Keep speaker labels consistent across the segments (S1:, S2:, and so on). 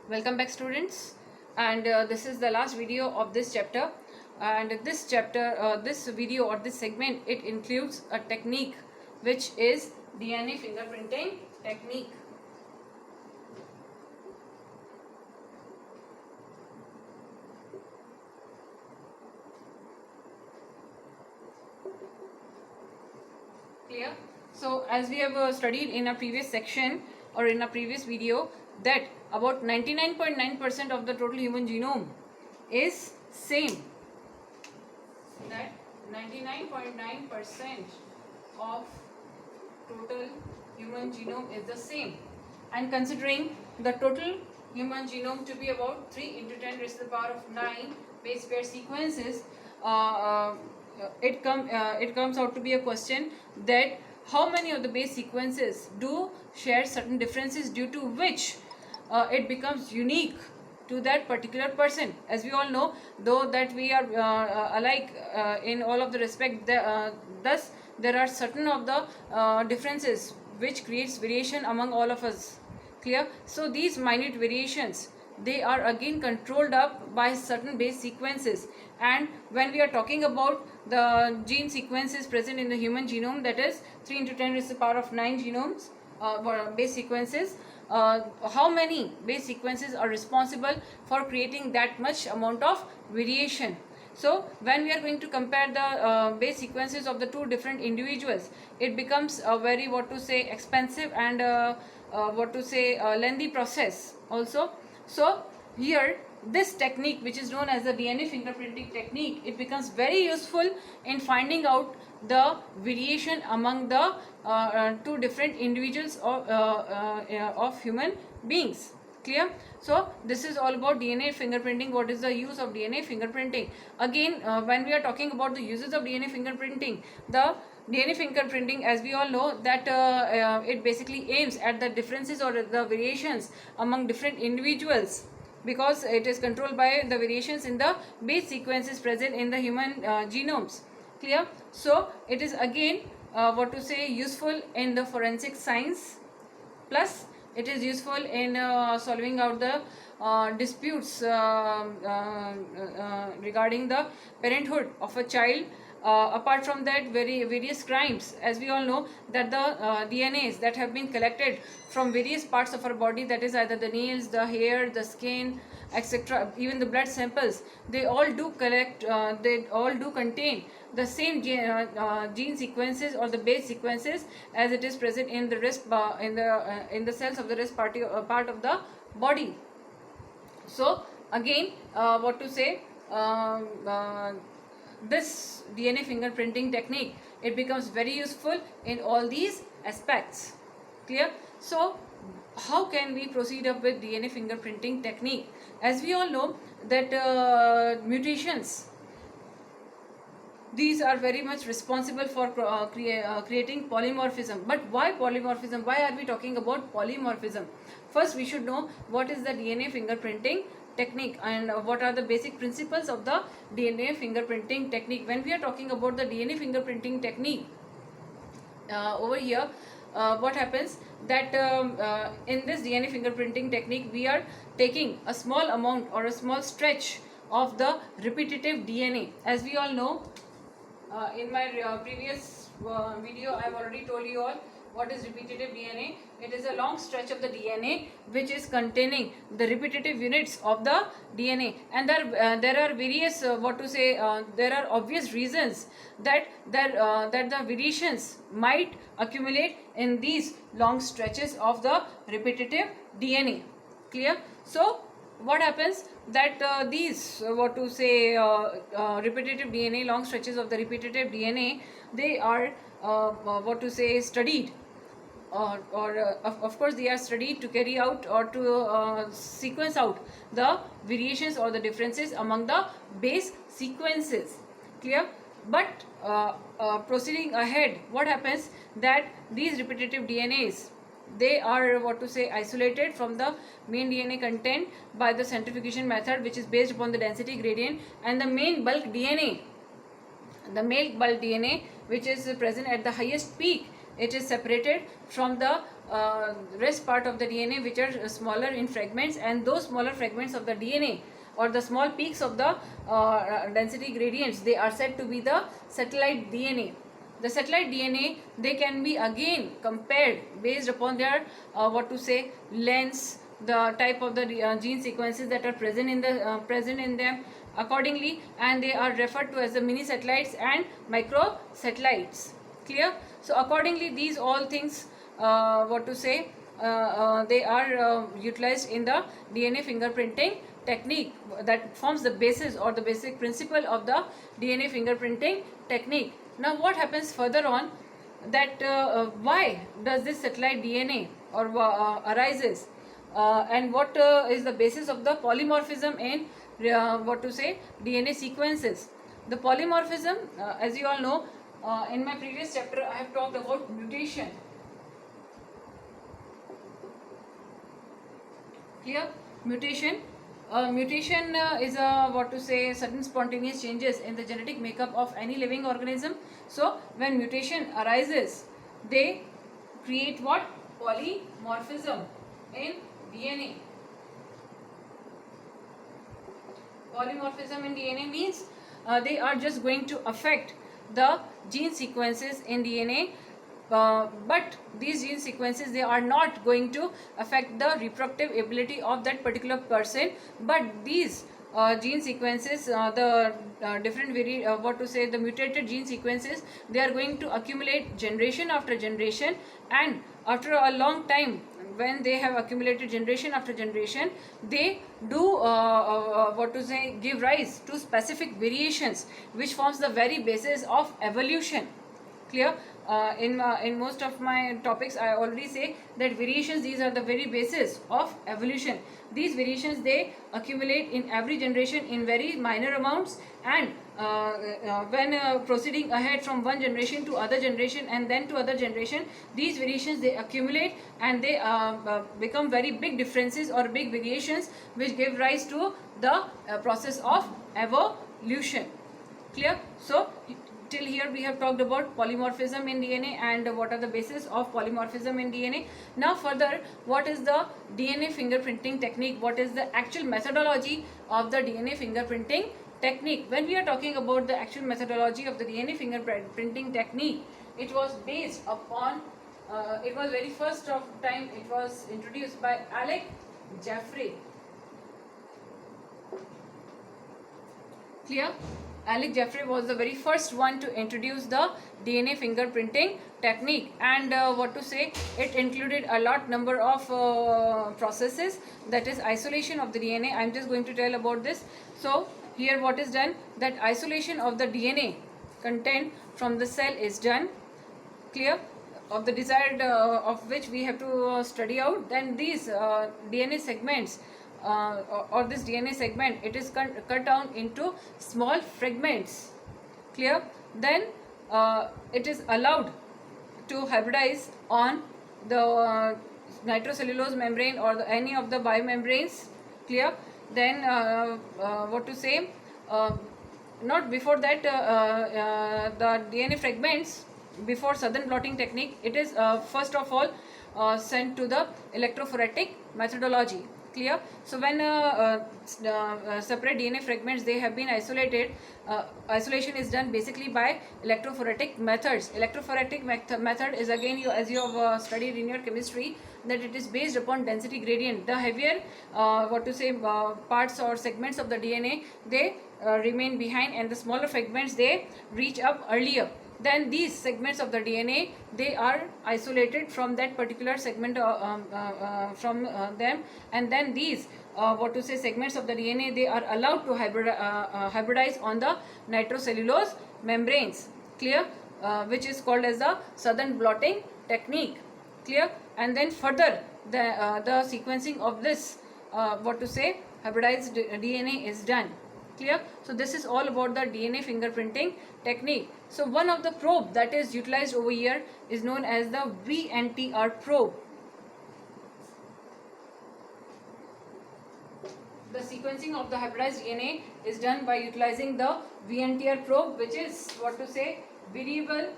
S1: Welcome back, students, and this is the last video of this chapter. And this video or this segment, it includes a technique which is DNA fingerprinting technique. Clear? So as we have studied in a previous section or in a previous video, that about 99.9% of the total human genome is same. That 99.9% of total human genome is the same, and considering the total human genome to be about 3 into 10 raised to the power of 9 base pair sequences, it comes out to be a question that how many of the base sequences do share certain differences due to which it becomes unique to that particular person. As we all know, though that we are alike in all of the respect, thus there are certain of the differences which creates variation among all of us. Clear? So these minute variations, they are again controlled up by certain base sequences. And when we are talking about the gene sequences present in the human genome, that is 3 into 10 raised to the power of 9 genomes, base sequences, how many base sequences are responsible for creating that much amount of variation. So when we are going to compare the base sequences of the two different individuals, it becomes a very expensive and lengthy process also. So here this technique, which is known as the DNA fingerprinting technique, it becomes very useful in finding out the variation among the two different individuals of human beings. Clear? So this is all about DNA fingerprinting. What is the use of DNA fingerprinting? Again, when we are talking about the uses of DNA fingerprinting, the DNA fingerprinting, as we all know, that it basically aims at the differences or the variations among different individuals, because it is controlled by the variations in the base sequences present in the human genomes. Clear? So it is again useful in the forensic science, plus it is useful in solving out the disputes regarding the parenthood of a child. Apart from that, various crimes, as we all know, that the DNAs that have been collected from various parts of our body, that is either the nails, the hair, the skin, etc., even the blood samples, they all do contain the same gene sequences or the base sequences as it is present in the rest in the cells of the rest part of the body. So again, this DNA fingerprinting technique, it becomes very useful in all these aspects. Clear? So how can we proceed up with DNA fingerprinting technique? As we all know that mutations, these are very much responsible for creating polymorphism. But why polymorphism? Why are we talking about polymorphism? First, we should know what is the DNA fingerprinting technique and what are the basic principles of the DNA fingerprinting technique. When we are talking about the DNA fingerprinting technique, over here, what happens that in this DNA fingerprinting technique, we are taking a small amount or a small stretch of the repetitive DNA. As we all know, in my previous video, I have already told you all what is repetitive DNA. It is a long stretch of the DNA which is containing the repetitive units of the DNA, and there are various there are obvious reasons that the variations might accumulate in these long stretches of the repetitive DNA. Clear? So what happens that these repetitive DNA, long stretches of the repetitive DNA, they are studied, of course they are studied to carry out or to sequence out the variations or the differences among the base sequences. Clear? But proceeding ahead, what happens that these repetitive DNAs, they are isolated from the main DNA content by the centrifugation method, which is based upon the density gradient, and the main bulk DNA, which is present at the highest peak, it is separated from the rest part of the DNA which are smaller in fragments, and those smaller fragments of the DNA or the small peaks of the density gradients, they are said to be the satellite DNA. The satellite DNA, they can be again compared based upon their lengths, the type of the gene sequences that are present in them accordingly, and they are referred to as the mini satellites and micro satellites. Clear? So accordingly, these all things they are utilized in the DNA fingerprinting technique that forms the basis or the basic principle of the DNA fingerprinting technique. Now what happens further on, that why does this satellite DNA or arises, and what is the basis of the polymorphism in DNA sequences. The polymorphism, as you all know, in my previous chapter I have talked about mutation. Clear? Mutation. Mutation is certain spontaneous changes in the genetic makeup of any living organism. So when mutation arises, they create what? Polymorphism in DNA. Polymorphism in DNA means they are just going to affect the gene sequences in DNA, but these gene sequences, they are not going to affect the reproductive ability of that particular person, but these gene sequences, the mutated gene sequences, they are going to accumulate generation after generation, and after a long time, when they have accumulated generation after generation, they do give rise to specific variations which forms the very basis of evolution. Clear? In most of my topics I already say that variations, these are the very basis of evolution. These variations, they accumulate in every generation in very minor amounts, and when proceeding ahead from one generation to other generation and then to other generation, these variations, they accumulate and they become very big differences or big variations which give rise to the process of evolution. Clear? So till here we have talked about polymorphism in DNA and what are the basis of polymorphism in DNA. Now further, what is the DNA fingerprinting technique? What is the actual methodology of the DNA fingerprinting technique? When we are talking about the actual methodology of the DNA fingerprinting technique, it was based upon, it was very first of time, it was introduced by Alec Jeffrey. Clear? Alec Jeffrey was the very first one to introduce the DNA fingerprinting technique, and it included a lot number of processes, that is isolation of the DNA. I am just going to tell about this. So here what is done, that isolation of the DNA content from the cell is done. Clear? Of the desired of which we have to study out. Then these DNA segments or this DNA segment, it is cut down into small fragments. Clear? Then it is allowed to hybridize on the nitrocellulose membrane or any of the biomembranes. Clear? Then not before that, the DNA fragments, before Southern blotting technique, it is first of all sent to the electrophoretic methodology. Clear? So when separate DNA fragments, they have been isolated, isolation is done basically by electrophoretic methods. Electrophoretic method is again, as you have studied in your chemistry, that it is based upon density gradient. The heavier parts or segments of the DNA, they remain behind, and the smaller fragments, they reach up earlier. Then these segments of the DNA, they are isolated from that particular segment from them, and then these segments of the DNA, they are allowed to hybridize on the nitrocellulose membranes. Clear? Which is called as the Southern blotting technique. Clear? And then further the sequencing of this hybridized DNA is done. Clear? So this is all about the DNA fingerprinting technique. So one of the probe that is utilized over here is known as the VNTR probe. The sequencing of the hybridized DNA is done by utilizing the VNTR probe, which is variable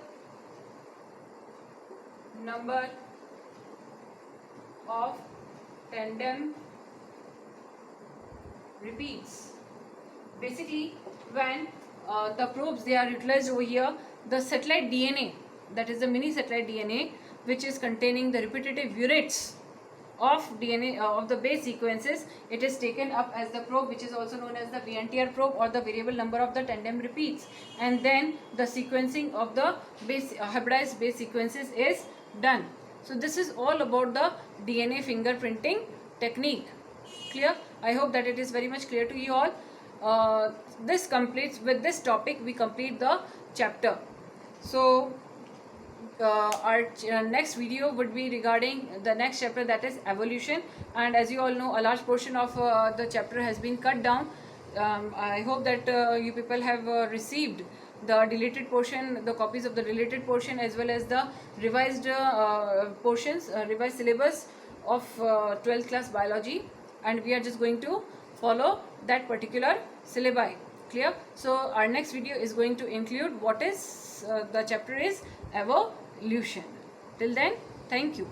S1: number of tandem repeats. Basically, when the probes they are utilized over here, the satellite DNA, that is the mini satellite DNA, which is containing the repetitive units of DNA of the base sequences, it is taken up as the probe, which is also known as the VNTR probe, or the variable number of the tandem repeats, and then the sequencing of the base hybridized base sequences is done. So this is all about the DNA fingerprinting technique. Clear? I hope that it is very much clear to you all. This completes, with this topic we complete the chapter. So our next video would be regarding the next chapter, that is evolution, and as you all know, a large portion of the chapter has been cut down. I hope that you people have received the deleted portion, the copies of the deleted portion, as well as the revised portions, revised syllabus of 12th class biology, and we are just going to follow that particular syllabi. Clear? So our next video is going to include what is the chapter is evolution. Till then, thank you.